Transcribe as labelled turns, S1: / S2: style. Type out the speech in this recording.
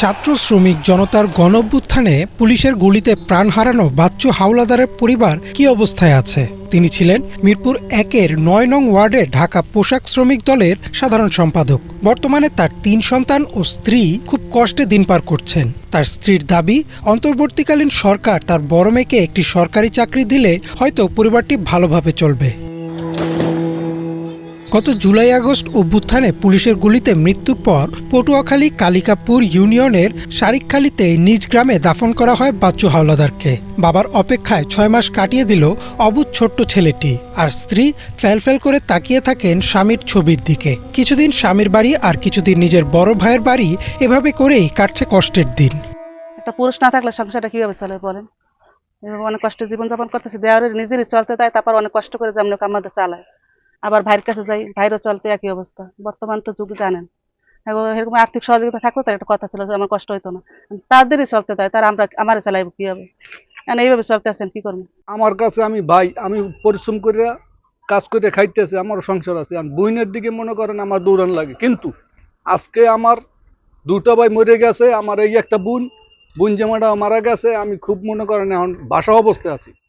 S1: ছাত্র শ্রমিক জনতার গণঅভ্যুত্থানে পুলিশের গুলিতে প্রাণ হারানো বাচ্চু হাওলাদারের পরিবার কি অবস্থায় আছে? তিনি ছিলেন মিরপুর ১-এর ৯ নং ওয়ার্ডে ঢাকা পোশাক শ্রমিক দলের সাধারণ সম্পাদক। বর্তমানে তার ৩ সন্তান ও স্ত্রী খুব কষ্টে দিন পার করছেন। তার স্ত্রীর দাবি, অন্তর্বর্তীকালীন সরকার তার বড় মেয়েকে একটি সরকারি চাকরি দিলে হয়তো পরিবারটি ভালোভাবে চলবে। গত জুলাই-আগস্ট অভ্যুত্থানে পুলিশের গুলিতে মৃত্যুর পর পটুয়াখালী কালিকাপুর ইউনিয়নের শারিকখালীতে নিজ গ্রামে দাফন করা হয় বাচ্চু হাওলাদারকে। বাবার অপেক্ষায় ৬ মাস কাটিয়ে দিল অবুঝ ছোট্ট ছেলেটি, আর স্ত্রী ফ্যালফ্যাল করে তাকিয়ে থাকেন স্বামীর ছবির দিকে। কিছুদিন স্বামীর বাড়ি আর কিছুদিন নিজের বড় ভাইয়ের বাড়ি, এভাবে করেই কাটছে কষ্টের দিন।
S2: একটা পুরুষ না থাকলে সংসারটা কিভাবে চলে বলেন? অনেক কষ্টে জীবনযাপন করতেছে, দেওয়ারের নিজেরই চলতে দেয়, তারপর অনেক কষ্ট করে যেমন আমাদের চালায়। আবার ভাইয়ের কাছে যাই, ভাইরও চলতে একই অবস্থা। বর্তমান তো যুগ জানেন, এরকম আর্থিক সহযোগিতা থাকলে তার একটা কথা ছিল যে আমার কষ্ট হইতো না। তাদেরই চলতে দেয়, তারা আমারে চালাইব কিভাবে? এইভাবে চলতে আছেন, কি করবো?
S3: আমার কাছে আমি ভাই, আমি পরিশ্রম করে কাজ করে খাইতেছি, আমার সংসার আছে। আর বইনের দিকে মনে করেন আমার দৌড়ান লাগে, কিন্তু আজকে আমার দুটো ভাই মরে গেছে, আমার এই একটা বোন জামাটা মারা গেছে। আমি খুব মনে করেন এখন বাসা অবস্থায় আছি।